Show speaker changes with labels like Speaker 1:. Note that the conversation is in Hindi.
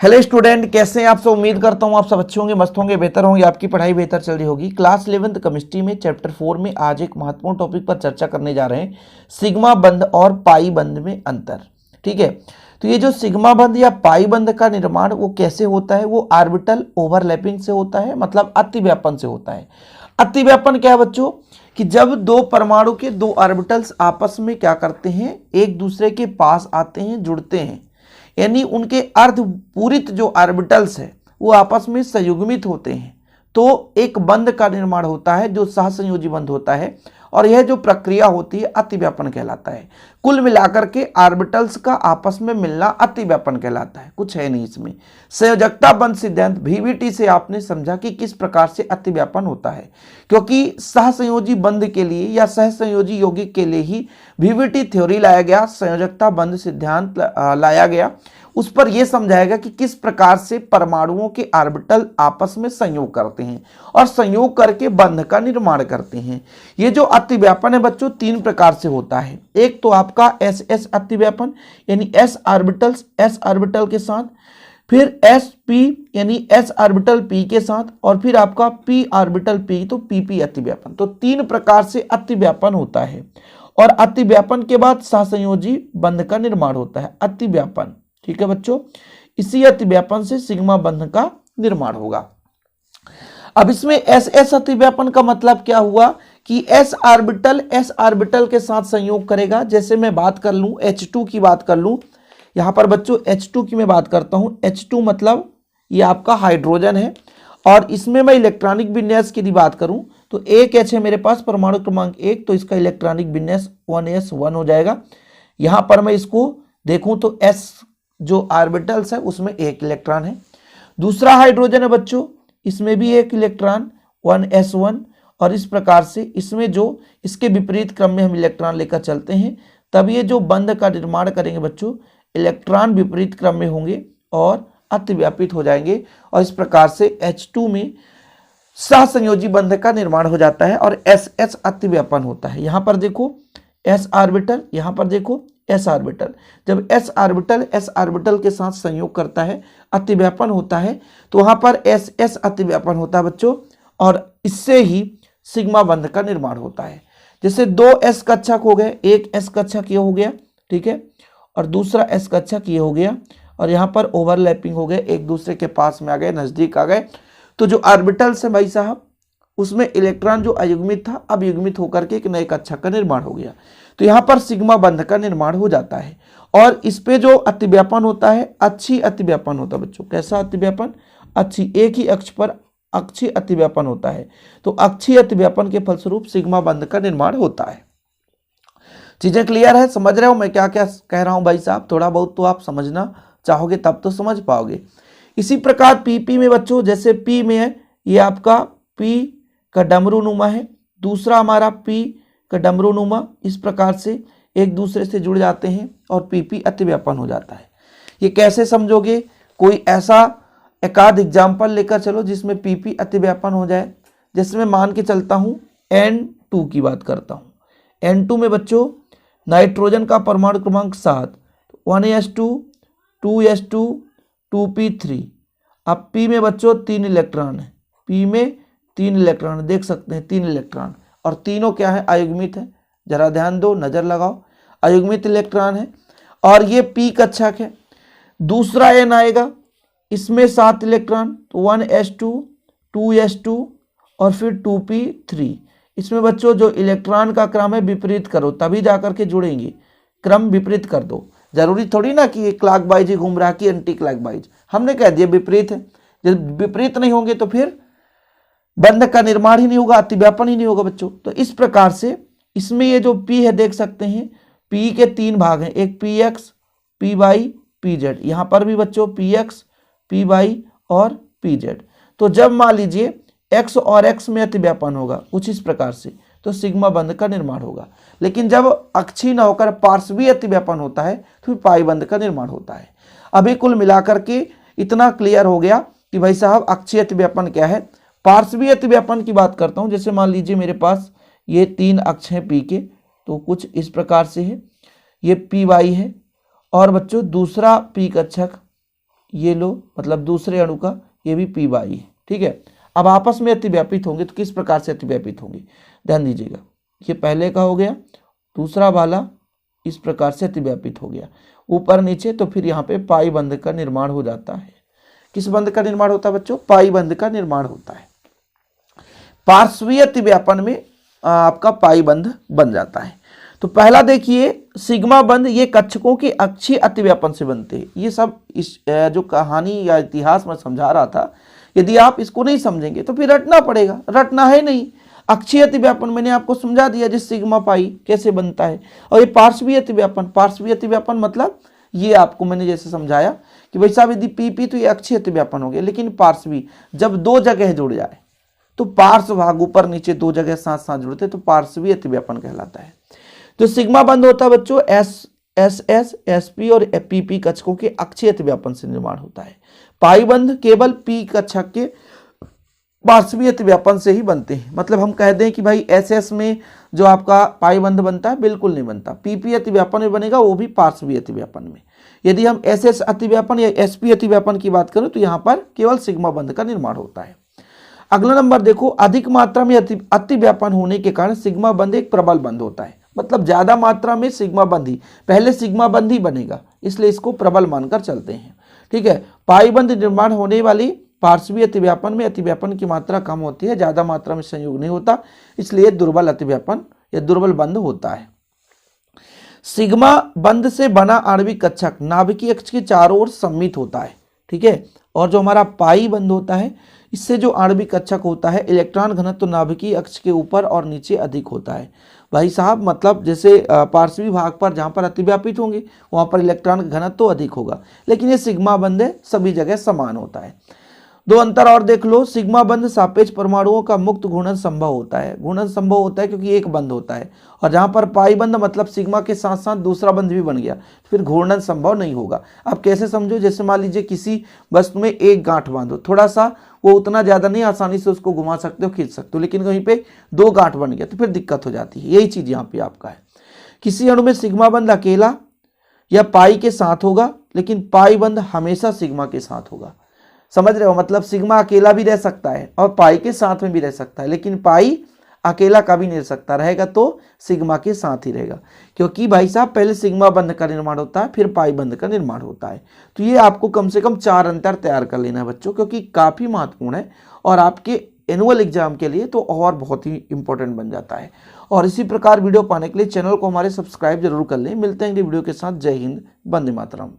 Speaker 1: हेलो स्टूडेंट, कैसे हैं आप सब। उम्मीद करता हूं आप सब अच्छे होंगे, मस्त होंगे, बेहतर होंगे, आपकी पढ़ाई बेहतर चल रही होगी। क्लास 11th केमिस्ट्री में चैप्टर 4 में आज एक महत्वपूर्ण टॉपिक पर चर्चा करने जा रहे हैं, सिग्मा बंध और पाई बंध में अंतर। ठीक है, तो ये जो सिग्मा बंध या पाई बंध का निर्माण वो कैसे होता है, वो ऑर्बिटल ओवरलैपिंग से होता है, मतलब अतिव्यापन से होता है। अतिव्यापन क्या है बच्चों, कि जब दो परमाणु के दो ऑर्बिटल्स आपस में क्या करते हैं, एक दूसरे के पास आते हैं, जुड़ते हैं, यानी उनके अर्धपूरित जो ऑर्बिटल्स है वो आपस में संयुग्मित होते हैं, तो एक बंध का निर्माण होता है जो सहसंयोजी बंध होता है। और यह जो प्रक्रिया होती है अतिव्यापन कहलाता है। कुल मिलाकर के ऑर्बिटल्स का आपस में मिलना अतिव्यापन कहलाता है, कुछ है नहीं इसमें। संयोजकता बंध सिद्धांत VVT से आपने समझा कि किस प्रकार से अतिव्यापन होता है, क्योंकि सहसंयोजी बंध के लिए या सहसंयोजी यौगिक के लिए ही VVT थ्योरी लाया गया, संयोजकता बंध सिद्धांत लाया गया। उस पर यह समझाएगा कि किस प्रकार से परमाणुओं के ऑर्बिटल आपस में संयोग करते हैं और संयोग करके बंध का निर्माण करते हैं। ये जो अतिव्यापन है बच्चों तीन प्रकार से होता है। एक तो आपका SS अतिव्यापन, यानी S ऑर्बिटल्स S ऑर्बिटल के साथ, फिर SP यानी S ऑर्बिटल P के साथ, और फिर आपका P ऑर्बिटल P, तो PP अतिव्यापन। तो तीन प्रकार से अतिव्यापन होता है। और अतिव्यापन के बाद सहसंयोजी बंध का निर्माण होता है, अतिव्यापन। ठीक है बच्चों, इसी अतिव्यापन से सिग्मा बंध का निर्माण होगा। अब इसमें SS अतिव्यापन का मतलब क्या हुआ कि S ऑर्बिटल के साथ संयोग करेगा। जैसे मैं बात कर लूं H2 की बात कर लूं, यहां पर बच्चों H2 की मैं बात करता हूं। H2 मतलब ये आपका हाइड्रोजन है, और इसमें मैं इलेक्ट्रॉनिक विन्यास की बात करूं तो एक H है मेरे पास, परमाणु क्रमांक 1, तो इसका इलेक्ट्रॉनिक विन्यास 1s1 हो जाएगा। यहां पर मैं इसको देखूं तो S जो ऑर्बिटल्स है उसमें एक इलेक्ट्रॉन है। दूसरा हाइड्रोजन है बच्चों, इसमें भी एक इलेक्ट्रॉन 1s1, और इस प्रकार से इसमें जो इसके विपरीत क्रम में हम इलेक्ट्रॉन लेकर चलते हैं, तब ये जो बंध का निर्माण करेंगे बच्चों, इलेक्ट्रॉन विपरीत क्रम में होंगे और अतिव्यापित हो जाएंगे, और इस प्रकार से H2 में सहसंयोजी बंध का निर्माण हो जाता है और SS अतिव्यापन होता है। यहां पर देखो S ऑर्बिटल, यहां पर देखो S ऑर्बिटल। जब S ऑर्बिटल के साथ संयोग करता है, अतिव्यापन होता है, तो वहां पर SS अतिव्यापन होता है बच्चों, और इससे ही सिग्मा बंध का निर्माण होता है। जैसे दो S कक्षक हो गए, एक S कक्षक ये हो गया, ठीक है, और दूसरा S कक्षक ये हो गया, और यहाँ पर ओवरलैपिंग हो गए, एक दूसरे के पास में आ गए, नजदीक आ गए। तो जो ऑर्बिटल्स है भाई साहब, उसमें इलेक्ट्रॉन जो अयुग्मित था अब युग्मित होकर के एक नए कक्षक का निर्माण हो गया, तो यहाँ पर सिग्मा बंध का निर्माण हो जाता है। और इस पे जो अतिव्यापन होता है अक्षीय अतिव्यापन होता है बच्चों। कैसा अतिव्यापन? अक्षीय, एक ही अक्ष पर अक्षीय अतिव्यापन होता है। तो अक्षीय अतिव्यापन के फलस्वरूप सिग्मा बंध का निर्माण होता है। चीजें क्लियर है? समझ रहे हो मैं क्या क्या कह रहा हूं भाई साहब? थोड़ा बहुत तो आप समझना चाहोगे तब तो समझ पाओगे। इसी प्रकार PP में बच्चों, जैसे P में है, ये आपका P का डमरूनुमा है, दूसरा हमारा P का डमरूनुमा, इस प्रकार से एक दूसरे से जुड़ जाते हैं और PP अतिव्यापन हो जाता है। ये कैसे समझोगे? कोई ऐसा एकाध एग्जाम्पल लेकर चलो जिसमें PP अतिव्यापन हो जाए। जैसे मैं मान के चलता हूं N2 की बात करता हूं। N2 में बच्चों नाइट्रोजन का परमाणु क्रमांक 7, 1s2, 2s2, 2p3। अब P में बच्चों 3 इलेक्ट्रॉन है, P में 3 इलेक्ट्रॉन, देख सकते हैं 3 इलेक्ट्रॉन, और तीनों क्या है? अयुग्मित है। जरा ध्यान दो, नजर लगाओ, अयुग्मित इलेक्ट्रॉन है, और ये P कक्षक है। दूसरा N आएगा, इसमें 7 इलेक्ट्रॉन, तो 1s2, 2s2 और फिर 2p3। इसमें बच्चों जो इलेक्ट्रॉन का क्रम है विपरीत करो, तभी जाकर के जुड़ेंगे। क्रम विपरीत कर दो, जरूरी थोड़ी ना कि क्लॉकवाइज ही घूम रहा कि एंटी क्लॉकवाइज, हमने कह दिया विपरीत है। जब विपरीत नहीं होंगे तो फिर बंध का निर्माण ही नहीं होगा, अतिव्यापन ही नहीं होगा बच्चों। तो इस प्रकार से इसमें ये जो P है देख सकते हैं, P के 3 भाग हैं, एक PX, PY, PZ। यहां पर भी बच्चों PX, PY और PZ। तो जब मान लीजिए X और X में अतिव्यापन होगा कुछ इस प्रकार से, तो सिग्मा बंध का निर्माण होगा। लेकिन जब अक्षीय न होकर पार्श्वीय अतिव्यापन होता है तो फिर पाई बंध का निर्माण होता है। अभी कुल मिलाकर के इतना क्लियर हो गया कि भाई साहब अक्षीय अतिव्यापन क्या है। पार्श्वीय अतिव्यापन की बात करता हूं। जैसे मान लीजिए मेरे पास ये 3 अक्ष हैं P के, तो कुछ इस प्रकार से है, ये PY है, और बच्चों दूसरा P कक्षक ये लो, मतलब दूसरे अणु का ये भी p बाई है, ठीक है। अब आपस में अतिव्यापित होंगे तो किस प्रकार से अतिव्यापित होंगे, ध्यान दीजिएगा। ये पहले का हो गया, दूसरा वाला इस प्रकार से अतिव्यापित हो गया ऊपर नीचे, तो फिर यहाँ पे पाई बंध का निर्माण हो जाता है। किस बंध का निर्माण होता है बच्चों, पाई बंध का निर्माण होता है। पार्श्वीय अतिव्यापन में आपका पाई बंध बन जाता है। तो पहला देखिए सिग्मा बंध, ये कक्षकों के अक्षीय अतिव्यापन से बनते हैं। ये सब इस जो कहानी या इतिहास में समझा रहा था, यदि आप इसको नहीं समझेंगे तो फिर रटना पड़ेगा, रटना है नहीं। अक्षीय अतिव्यापन मैंने आपको समझा दिया, जिस सिग्मा पाई कैसे बनता है। और ये पार्श्वीय अतिव्यापन, पार्श्वीय अतिव्यापन मतलब ये आपको मैंने जैसे समझाया कि भाई साहब यदि पी तो ये अक्षीय अतिव्यापन हो गया, लेकिन पार्श्वी जब दो जगह जुड़ जाए तो पार्श्व भाग ऊपर नीचे दो जगह साथ साथ जुड़ते तो पार्श्वीय अतिव्यापन कहलाता है। तो सिग्मा बंध होता है बच्चों एस एस एसपी और पीपी कक्षकों के अक्षीय अतिव्यापन से निर्माण होता है। पाई बंध केवल पी कक्षक के पार्श्वीय अतिव्यापन से ही बनते हैं। मतलब हम कह दें कि भाई एस में जो आपका पाई बंध बनता है, बिल्कुल नहीं बनता। पीपी अतिव्यापन में बनेगा, वो भी पार्श्वीय अतिव्यापन में। यदि हम एस अतिव्यापन या एसपी अतिव्यापन की बात करें तो यहाँ पर केवल सिग्मा बंध का निर्माण होता है। अगला नंबर देखो, अधिक मात्रा में अतिव्यापन होने के कारण सिग्मा बंध एक प्रबल बंध होता है। मतलब ज्यादा मात्रा में सिग्मा बंध ही, पहले सिग्मा बंध ही बनेगा, इसलिए इसको प्रबल मानकर चलते हैं, ठीक है। पाई बंध निर्माण होने वाली पार्श्वीय अतिव्यापन में अतिव्यापन की मात्रा कम होती है, ज्यादा मात्रा में संयोग नहीं होता, इसलिए दुर्बल अतिव्यापन या दुर्बल बंध होता है। सिग्मा बंध से बना आणविक कक्षक नाभिकीय अक्ष के चारों ओर सम्मित होता है, ठीक है। और जो हमारा पाई बंध होता है, इससे जो आणविक कक्षक होता है इलेक्ट्रॉन घनत्व तो नाभिकीय अक्ष के ऊपर और नीचे अधिक होता है। भाई साहब मतलब जैसे पार्श्वी भाग पर जहाँ पर अतिव्यापित होंगे वहाँ पर इलेक्ट्रॉन घनत्व तो अधिक होगा, लेकिन ये सिग्मा बंध है, सभी जगह समान होता है। दो अंतर और देख लो, सिग्मा बंध सापेक्ष परमाणुओं का मुक्त घूर्णन संभव होता है। घूर्णन संभव होता है क्योंकि एक बंध होता है, और जहां पर पाई बंध मतलब सिग्मा के साथ साथ दूसरा बंध भी बन गया, फिर घूर्णन संभव नहीं होगा। अब कैसे समझो, जैसे मान लीजिए किसी वस्तु में एक गांठ बांधो, थोड़ा सा वो उतना ज्यादा नहीं, आसानी से उसको घुमा सकते हो, खींच सकते हो, लेकिन कहीं पे दो गांठ बन गया तो फिर दिक्कत हो जाती है। यही चीज यहाँ पे आपका है। किसी अणु में सिग्मा बंध अकेला या पाई के साथ होगा, लेकिन पाई बंध हमेशा सिग्मा के साथ होगा। समझ रहे हो, मतलब सिग्मा अकेला भी रह सकता है और पाई के साथ में भी रह सकता है, लेकिन पाई अकेला कभी नहीं रह सकता, रहेगा तो सिग्मा के साथ ही रहेगा। क्योंकि भाई साहब पहले सिग्मा बंध का निर्माण होता है, फिर पाई बंध का निर्माण होता है। तो ये आपको कम से कम 4 अंतर तैयार कर लेना है बच्चों, क्योंकि काफी महत्वपूर्ण है और आपके एनुअल एग्जाम के लिए तो और बहुत ही इंपॉर्टेंट बन जाता है। और इसी प्रकार वीडियो पाने के लिए चैनल को हमारे सब्सक्राइब जरूर कर लें। मिलते हैं अगली वीडियो के साथ। जय हिंद, वंदे मातरम।